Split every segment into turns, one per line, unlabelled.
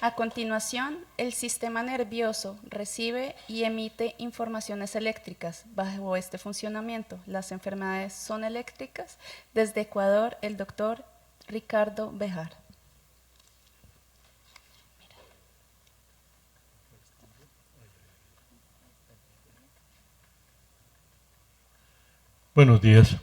A continuación, el sistema nervioso recibe y emite informaciones eléctricas. Bajo este funcionamiento, las enfermedades son eléctricas. Desde Ecuador, el doctor Ricardo Bejar.
Buenos días.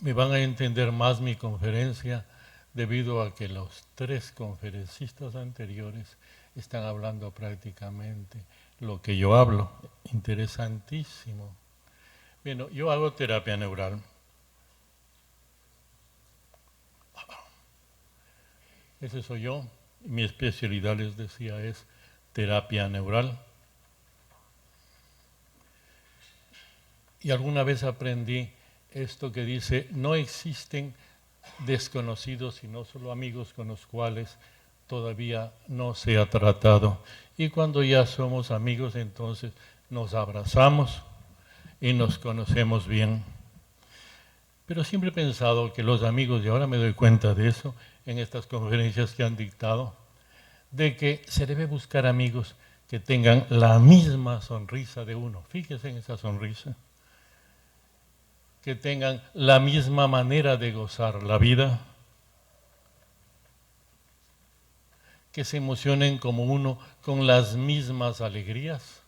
Me van a entender más mi conferencia debido a que los 3 conferencistas anteriores están hablando prácticamente lo que yo hablo. Interesantísimo. Bueno, yo hago terapia neural. Ese soy yo. Mi especialidad, les decía, es terapia neural. Y alguna vez aprendí esto que dice, no existen desconocidos, sino solo amigos con los cuales todavía no se ha tratado. Y cuando ya somos amigos, entonces nos abrazamos y nos conocemos bien. Pero siempre he pensado que los amigos, y ahora me doy cuenta de eso en estas conferencias que han dictado, de que se debe buscar amigos que tengan la misma sonrisa de uno. Fíjese en esa sonrisa. Que tengan la misma manera de gozar la vida, que se emocionen como uno con las mismas alegrías,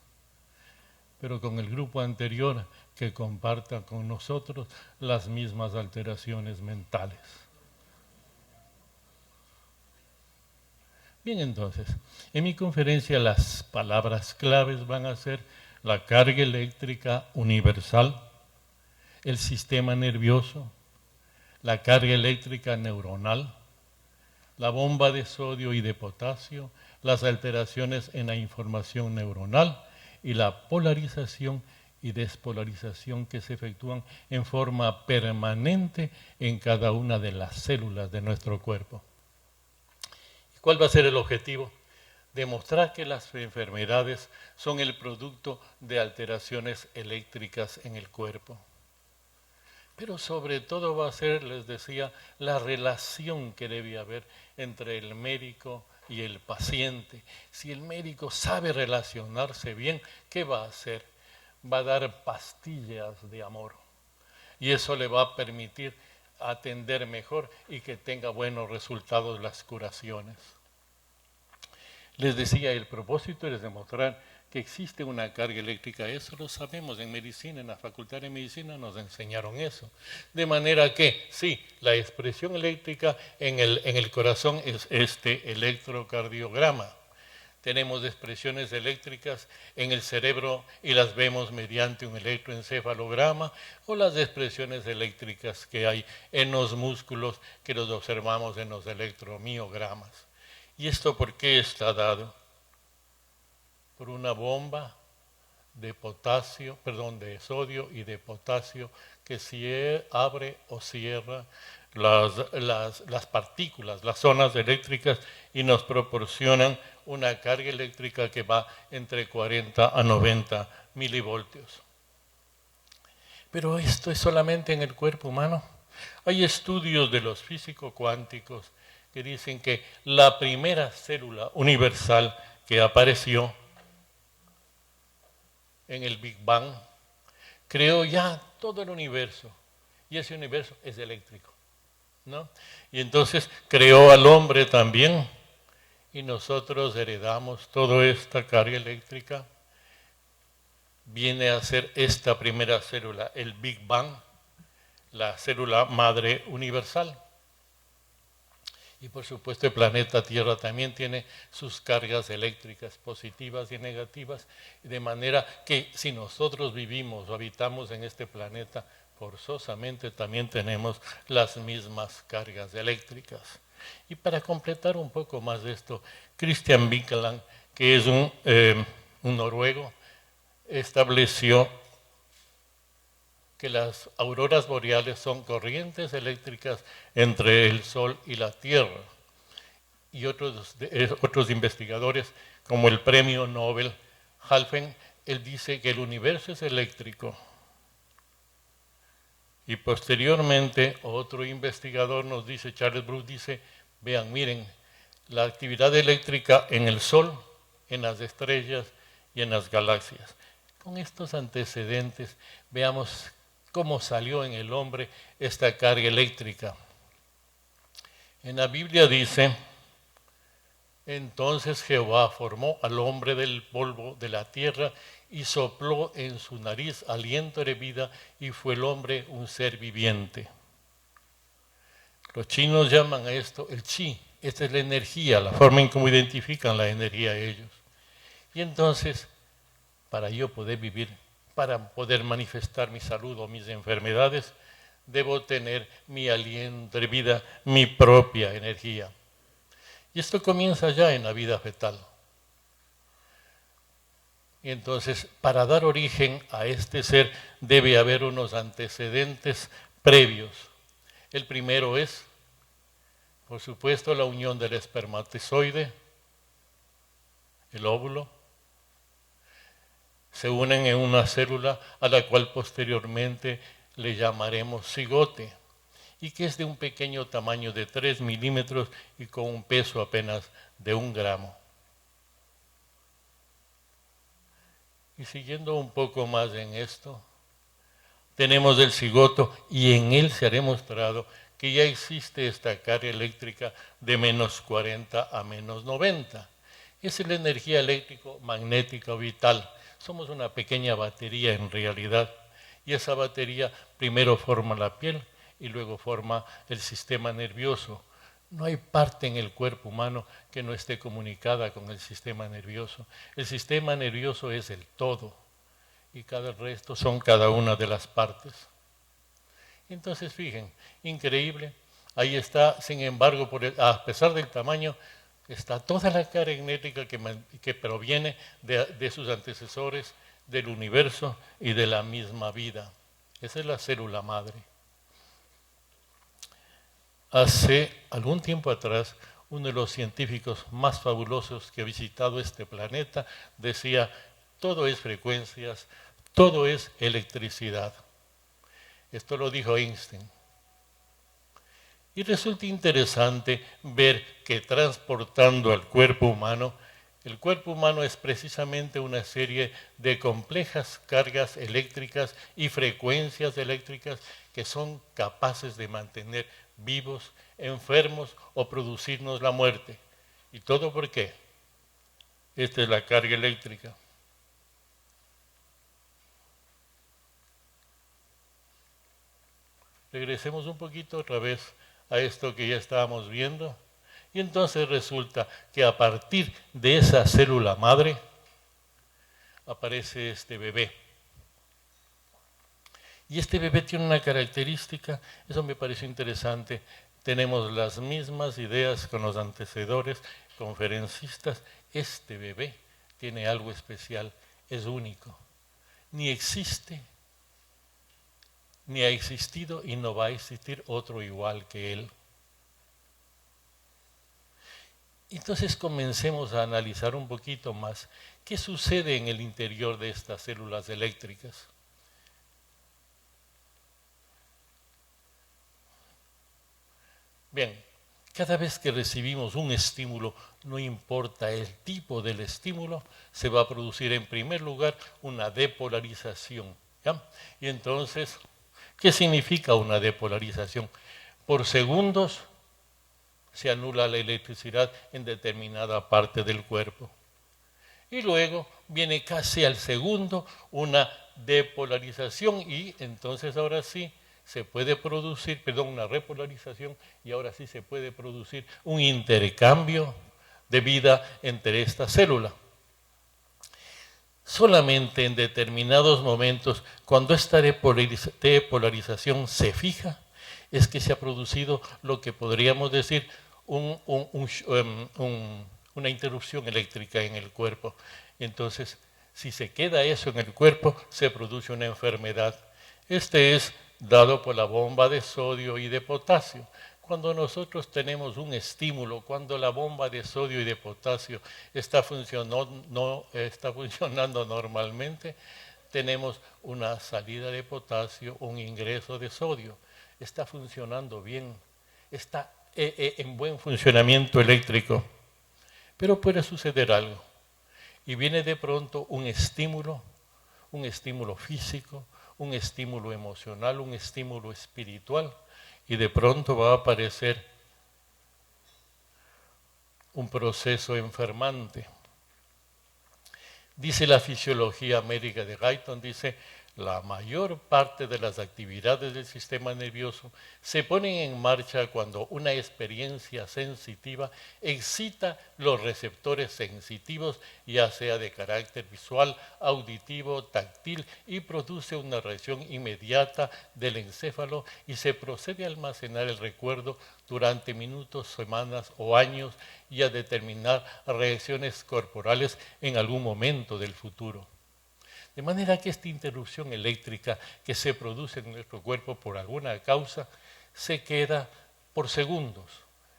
pero con el grupo anterior que comparta con nosotros las mismas alteraciones mentales. Bien, entonces, en mi conferencia las palabras claves van a ser la carga eléctrica universal, el sistema nervioso, la carga eléctrica neuronal, la bomba de sodio y de potasio, las alteraciones en la información neuronal y la polarización y despolarización que se efectúan en forma permanente en cada una de las células de nuestro cuerpo. ¿Y cuál va a ser el objetivo? Demostrar que las enfermedades son el producto de alteraciones eléctricas en el cuerpo. Pero sobre todo va a ser, les decía, la relación que debe haber entre el médico y el paciente. Si el médico sabe relacionarse bien, ¿qué va a hacer? Va a dar pastillas de amor. Y eso le va a permitir atender mejor y que tenga buenos resultados las curaciones. Les decía, el propósito es demostrar que existe una carga eléctrica. Eso lo sabemos en medicina, en la facultad de medicina nos enseñaron eso. De manera que, sí, la expresión eléctrica en el corazón es este electrocardiograma. Tenemos expresiones eléctricas en el cerebro y las vemos mediante un electroencefalograma, o las expresiones eléctricas que hay en los músculos que los observamos en los electromiogramas. ¿Y esto por qué está dado? Por una bomba de potasio, de sodio y de potasio que abre o cierra las partículas, las zonas eléctricas, y nos proporcionan una carga eléctrica que va entre 40 a 90 milivoltios. Pero esto es solamente en el cuerpo humano. Hay estudios de los físicos cuánticos que dicen que la primera célula universal que apareció en el Big Bang creó ya todo el universo, y ese universo es eléctrico, ¿no? Y entonces creó al hombre también, y nosotros heredamos toda esta carga eléctrica. Viene a ser esta primera célula, el Big Bang, la célula madre universal. Y por supuesto el planeta Tierra también tiene sus cargas eléctricas positivas y negativas, de manera que si nosotros vivimos o habitamos en este planeta, forzosamente también tenemos las mismas cargas eléctricas. Y para completar un poco más de esto, Christian Birkeland, que es un noruego, estableció que las auroras boreales son corrientes eléctricas entre el Sol y la Tierra. Y otros investigadores, como el premio Nobel Halfen, él dice que el universo es eléctrico. Y posteriormente otro investigador nos dice, Charles Bruce dice, vean, miren, la actividad eléctrica en el Sol, en las estrellas y en las galaxias. Con estos antecedentes, veamos cómo salió en el hombre esta carga eléctrica. En la Biblia dice: entonces Jehová formó al hombre del polvo de la tierra y sopló en su nariz aliento de vida, y fue el hombre un ser viviente. Los chinos llaman a esto el chi. Esta es la energía, la forma en cómo identifican la energía ellos. Y entonces, para yo poder vivir, para poder manifestar mi salud o mis enfermedades, debo tener mi aliento de vida, mi propia energía. Y esto comienza ya en la vida fetal. Y entonces, para dar origen a este ser, debe haber unos antecedentes previos. El primero es, por supuesto, la unión del espermatozoide, el óvulo. Se unen en una célula a la cual posteriormente le llamaremos cigote, y que es de un pequeño tamaño de 3 milímetros y con un peso apenas de 1 gramo. Y siguiendo un poco más en esto, tenemos el cigoto, y en él se ha demostrado que ya existe esta carga eléctrica de menos 40 a menos 90. Esa es la energía eléctrico-magnética vital. Somos una pequeña batería en realidad, y esa batería primero forma la piel y luego forma el sistema nervioso. No hay parte en el cuerpo humano que no esté comunicada con el sistema nervioso. El sistema nervioso es el todo, y cada resto son cada una de las partes. Entonces, fíjense, increíble, ahí está, sin embargo, a pesar del tamaño, está toda la carga eléctrica que proviene de sus antecesores, del universo y de la misma vida. Esa es la célula madre. Hace algún tiempo atrás, uno de los científicos más fabulosos que ha visitado este planeta decía: todo es frecuencias, todo es electricidad. Esto lo dijo Einstein. Y resulta interesante ver que transportando al cuerpo humano, el cuerpo humano es precisamente una serie de complejas cargas eléctricas y frecuencias eléctricas que son capaces de mantener vivos, enfermos o producirnos la muerte. ¿Y todo por qué? Esta es la carga eléctrica. Regresemos un poquito otra vez a esto que ya estábamos viendo. Y entonces resulta que a partir de esa célula madre aparece este bebé. Y este bebé tiene una característica, eso me pareció interesante. Tenemos las mismas ideas con los antecedores conferencistas. Este bebé tiene algo especial, es único. Ni existe, ni ha existido y no va a existir otro igual que él. Entonces comencemos a analizar un poquito más qué sucede en el interior de estas células eléctricas. Bien, cada vez que recibimos un estímulo, no importa el tipo del estímulo, se va a producir en primer lugar una depolarización, ¿ya? Y entonces, ¿qué significa una depolarización? Por segundos se anula la electricidad en determinada parte del cuerpo. Y luego viene casi al segundo una depolarización, y entonces ahora sí se puede producir, una repolarización, y ahora sí se puede producir un intercambio de vida entre esta célula. Solamente en determinados momentos, cuando esta depolarización se fija, es que se ha producido lo que podríamos decir una interrupción eléctrica en el cuerpo. Entonces, si se queda eso en el cuerpo, se produce una enfermedad. Este es dado por la bomba de sodio y de potasio. Cuando nosotros tenemos un estímulo, cuando la bomba de sodio y de potasio está funcionando normalmente, tenemos una salida de potasio, un ingreso de sodio. Está funcionando bien, está en buen funcionamiento eléctrico. Pero puede suceder algo y viene de pronto un estímulo físico, un estímulo emocional, un estímulo espiritual, y de pronto va a aparecer un proceso enfermante. Dice la fisiología médica de Guyton, dice, la mayor parte de las actividades del sistema nervioso se ponen en marcha cuando una experiencia sensitiva excita los receptores sensitivos, ya sea de carácter visual, auditivo, táctil, y produce una reacción inmediata del encéfalo y se procede a almacenar el recuerdo durante minutos, semanas o años y a determinar reacciones corporales en algún momento del futuro. De manera que esta interrupción eléctrica que se produce en nuestro cuerpo por alguna causa se queda por segundos.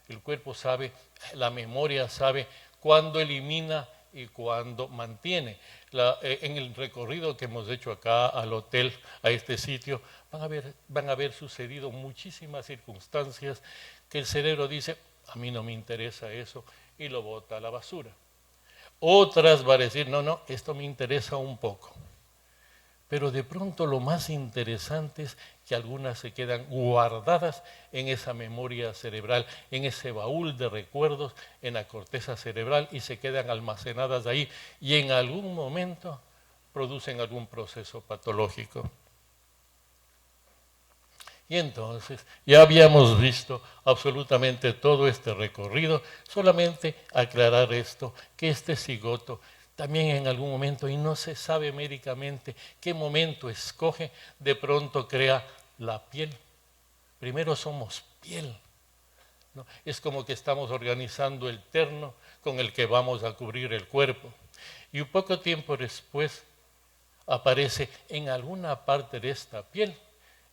El cuerpo sabe, la memoria sabe cuándo elimina y cuándo mantiene. En el recorrido que hemos hecho acá al hotel, a este sitio, van a haber sucedido muchísimas circunstancias que el cerebro dice, a mí no me interesa eso, y lo bota a la basura. Otras va a decir, no, esto me interesa un poco. Pero de pronto lo más interesante es que algunas se quedan guardadas en esa memoria cerebral, en ese baúl de recuerdos, en la corteza cerebral, y se quedan almacenadas ahí y en algún momento producen algún proceso patológico. Y entonces ya habíamos visto absolutamente todo este recorrido, solamente aclarar esto, que este cigoto también en algún momento, y no se sabe médicamente qué momento escoge, de pronto crea la piel. Primero somos piel, ¿no? Es como que estamos organizando el terno con el que vamos a cubrir el cuerpo. Y un poco tiempo después aparece en alguna parte de esta piel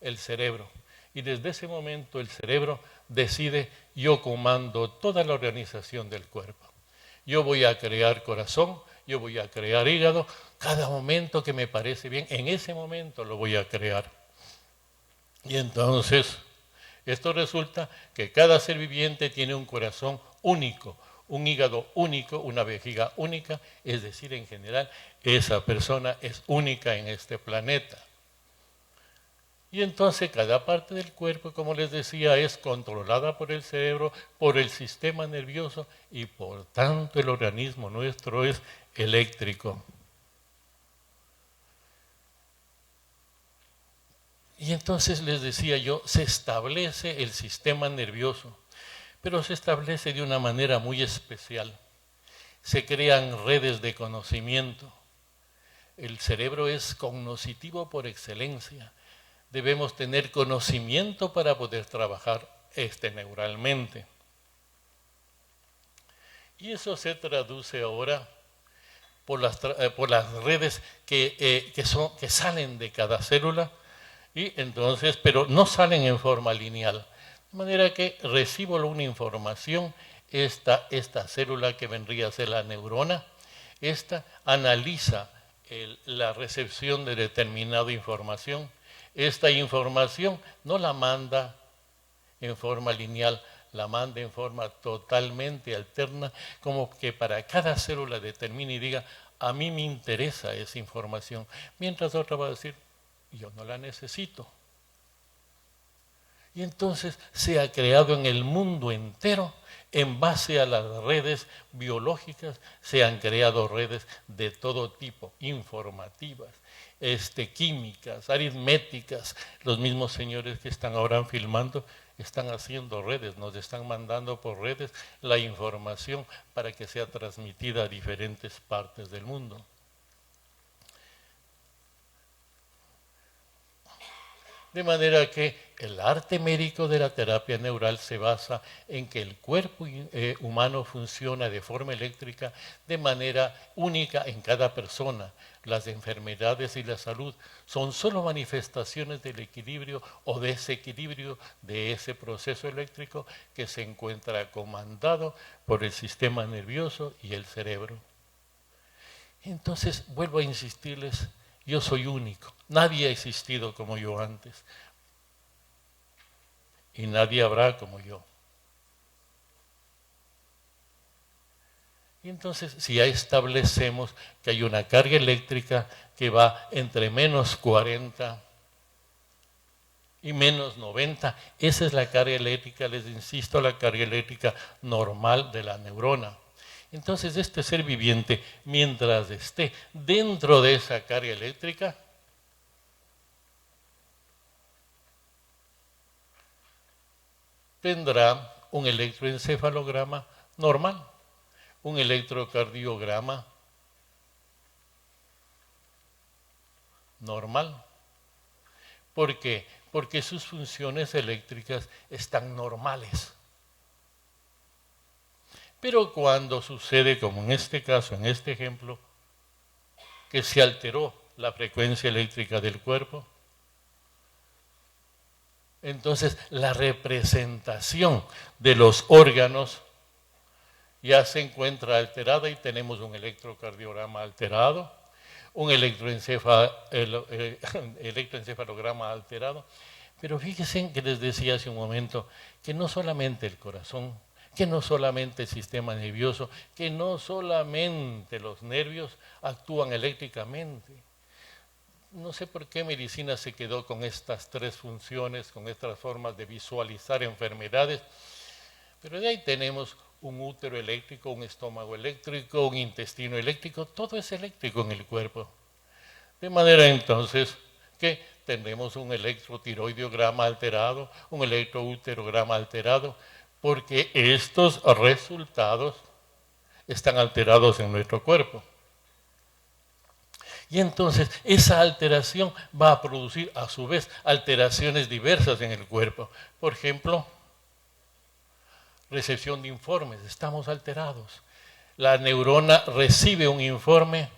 el cerebro. Y desde ese momento el cerebro decide, yo comando toda la organización del cuerpo. Yo voy a crear corazón, yo voy a crear hígado, cada momento que me parece bien, en ese momento lo voy a crear. Y entonces, esto resulta que cada ser viviente tiene un corazón único, un hígado único, una vejiga única, es decir, en general, esa persona es única en este planeta. Y entonces cada parte del cuerpo, como les decía, es controlada por el cerebro, por el sistema nervioso, y por tanto el organismo nuestro es eléctrico. Y entonces les decía yo, se establece el sistema nervioso, pero se establece de una manera muy especial. Se crean redes de conocimiento. El cerebro es cognoscitivo por excelencia. Debemos tener conocimiento para poder trabajar neuralmente. Y eso se traduce ahora por las redes que salen de cada célula, y entonces, pero no salen en forma lineal. De manera que recibo una información, esta célula que vendría a ser la neurona, esta analiza la recepción de determinada información. Esta información no la manda en forma lineal, la manda en forma totalmente alterna, como que para cada célula determine y diga, a mí me interesa esa información, mientras otra va a decir, yo no la necesito. Y entonces se ha creado en el mundo entero, en base a las redes biológicas, se han creado redes de todo tipo, informativas, químicas, aritméticas. Los mismos señores que están ahora filmando están haciendo redes, nos están mandando por redes la información para que sea transmitida a diferentes partes del mundo. De manera que el arte médico de la terapia neural se basa en que el cuerpo humano funciona de forma eléctrica de manera única en cada persona. Las enfermedades y la salud son solo manifestaciones del equilibrio o desequilibrio de ese proceso eléctrico que se encuentra comandado por el sistema nervioso y el cerebro. Entonces, vuelvo a insistirles, yo soy único. Nadie ha existido como yo antes. Y nadie habrá como yo. Y entonces, si ya establecemos que hay una carga eléctrica que va entre menos 40 y menos 90, esa es la carga eléctrica, les insisto, la carga eléctrica normal de la neurona. Entonces, este ser viviente, mientras esté dentro de esa carga eléctrica, tendrá un electroencefalograma normal, un electrocardiograma normal. ¿Por qué? Porque sus funciones eléctricas están normales. Pero cuando sucede, como en este caso, en este ejemplo, que se alteró la frecuencia eléctrica del cuerpo, entonces la representación de los órganos ya se encuentra alterada y tenemos un electrocardiograma alterado, un electroencefalograma alterado. Pero fíjense que les decía hace un momento que no solamente el corazón, que no solamente el sistema nervioso, que no solamente los nervios actúan eléctricamente. No sé por qué medicina se quedó con estas tres funciones, con estas formas de visualizar enfermedades, pero de ahí tenemos un útero eléctrico, un estómago eléctrico, un intestino eléctrico, todo es eléctrico en el cuerpo. De manera entonces que tenemos un electrotiroideograma alterado, un electroúterograma alterado, porque estos resultados están alterados en nuestro cuerpo. Y entonces esa alteración va a producir a su vez alteraciones diversas en el cuerpo. Por ejemplo, recepción de informes, estamos alterados. La neurona recibe un informe,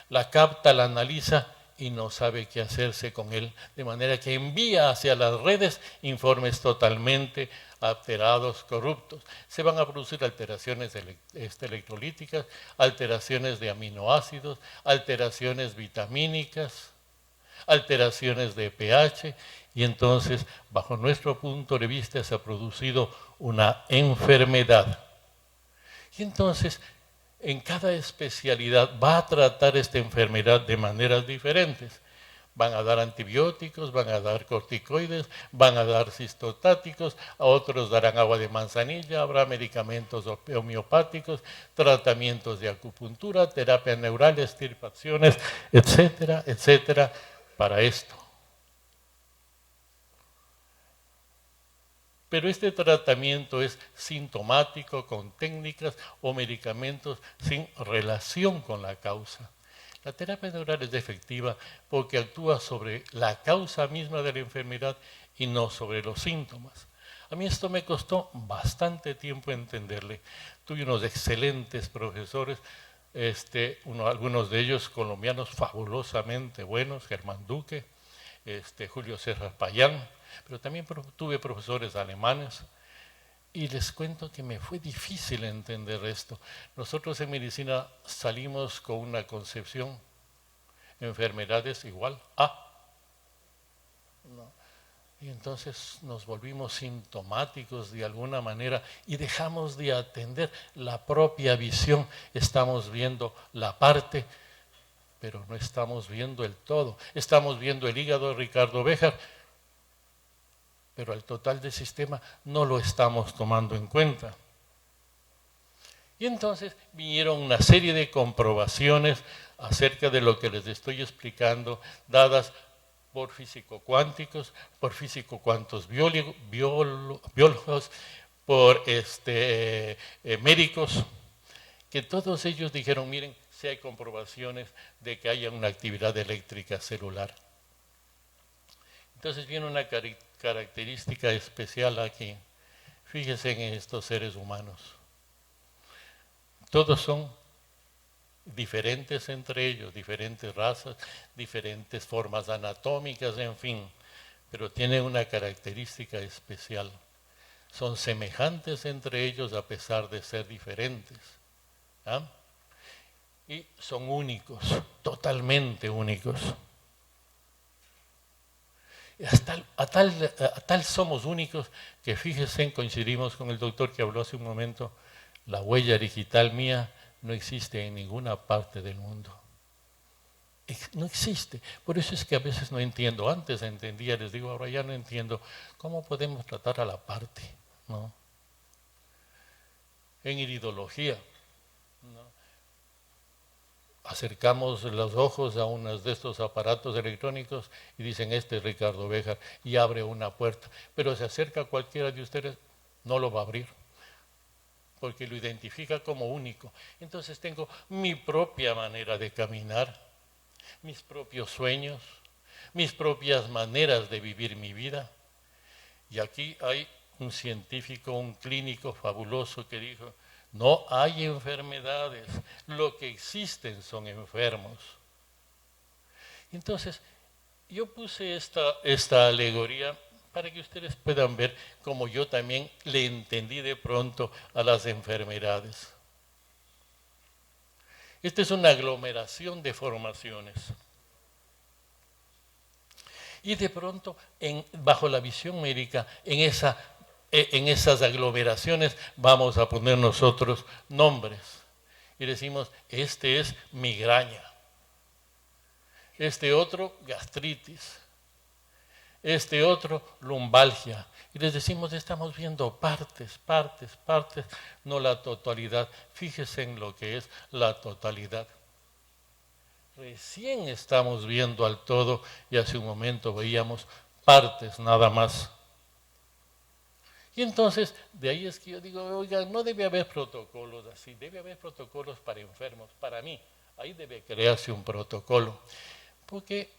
la capta, la analiza y no sabe qué hacerse con él, de manera que envía hacia las redes informes totalmente alterados, corruptos. Se van a producir alteraciones electrolíticas, alteraciones de aminoácidos, alteraciones vitamínicas, alteraciones de pH, y entonces, bajo nuestro punto de vista, se ha producido una enfermedad. Y entonces, en cada especialidad va a tratar esta enfermedad de maneras diferentes. Van a dar antibióticos, van a dar corticoides, van a dar cistotáticos, a otros darán agua de manzanilla, habrá medicamentos homeopáticos, tratamientos de acupuntura, terapia neural, extirpaciones, etcétera, etcétera, para esto. Pero este tratamiento es sintomático, con técnicas o medicamentos sin relación con la causa. La terapia neural es efectiva porque actúa sobre la causa misma de la enfermedad y no sobre los síntomas. A mí esto me costó bastante tiempo entenderle. Tuve unos excelentes profesores, algunos de ellos colombianos fabulosamente buenos, Germán Duque, Julio César Payán, pero también tuve profesores alemanes. Y les cuento que me fue difícil entender esto. Nosotros en medicina salimos con una concepción, enfermedades igual a. No. Y entonces nos volvimos sintomáticos de alguna manera y dejamos de atender la propia visión. Estamos viendo la parte, pero no estamos viendo el todo. Estamos viendo el hígado de Ricardo Béjar, pero al total del sistema no lo estamos tomando en cuenta. Y entonces vinieron una serie de comprobaciones acerca de lo que les estoy explicando, dadas por físico-cuánticos, por físico-cuantos biólogos, por médicos, que todos ellos dijeron, miren, si hay comprobaciones de que haya una actividad eléctrica celular. Entonces viene una característica especial aquí. Fíjense en estos seres humanos. Todos son diferentes entre ellos, diferentes razas, diferentes formas anatómicas, en fin, pero tienen una característica especial. Son semejantes entre ellos a pesar de ser diferentes. ¿Ah? Y son únicos, totalmente únicos. A tal somos únicos que fíjense, coincidimos con el doctor que habló hace un momento, la huella digital mía no existe en ninguna parte del mundo. No existe. Por eso es que a veces no entiendo. Antes entendía, les digo, ahora ya no entiendo cómo podemos tratar a la parte, ¿no? En iridología, ¿no? Acercamos los ojos a unos de estos aparatos electrónicos y dicen, este es Ricardo Béjar, y abre una puerta. Pero se acerca a cualquiera de ustedes, no lo va a abrir, porque lo identifica como único. Entonces tengo mi propia manera de caminar, mis propios sueños, mis propias maneras de vivir mi vida. Y aquí hay un científico, un clínico fabuloso que dijo, no hay enfermedades, lo que existen son enfermos. Entonces, yo puse esta alegoría para que ustedes puedan ver cómo yo también le entendí de pronto a las enfermedades. Esta es una aglomeración de formaciones. Y de pronto, bajo la visión médica, en esas aglomeraciones vamos a poner nosotros nombres. Y decimos, este es migraña, este otro gastritis, este otro lumbalgia. Y les decimos, estamos viendo partes, no la totalidad. Fíjense en lo que es la totalidad. Recién estamos viendo al todo y hace un momento veíamos partes nada más. Y entonces, de ahí es que yo digo, oiga, no debe haber protocolos así, debe haber protocolos para enfermos. Para mí, ahí debe crearse un protocolo, porque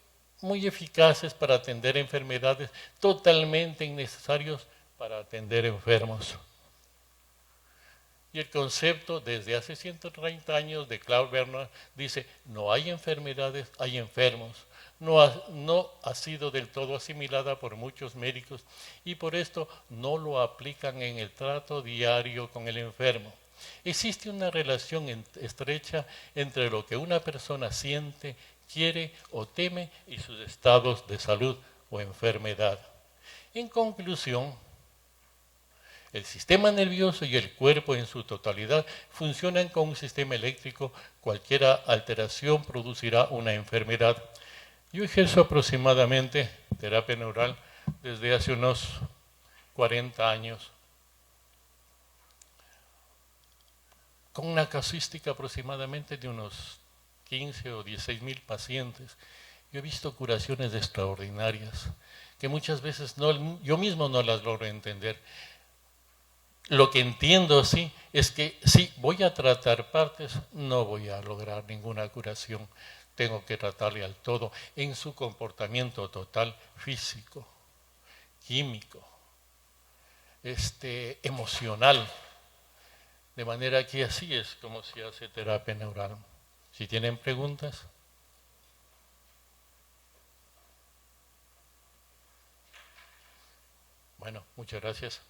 muy eficaces para atender enfermedades, totalmente innecesarios para atender enfermos. Y el concepto desde hace 130 años de Claude Bernard dice, no hay enfermedades, hay enfermos. No ha sido del todo asimilada por muchos médicos y por esto no lo aplican en el trato diario con el enfermo. Existe una relación estrecha entre lo que una persona siente, quiere o teme y sus estados de salud o enfermedad. En conclusión, el sistema nervioso y el cuerpo en su totalidad funcionan con un sistema eléctrico. Cualquier alteración producirá una enfermedad. Yo ejerzo aproximadamente terapia neural desde hace unos 40 años, con una casuística aproximadamente de unos 15 o 16,000 pacientes. Yo he visto curaciones extraordinarias, que muchas veces yo mismo no las logro entender. Lo que entiendo sí es que si voy a tratar partes, no voy a lograr ninguna curación. Tengo que tratarle al todo en su comportamiento total, físico, químico, emocional. De manera que así es como se hace terapia neural. Si tienen preguntas. Bueno, muchas gracias.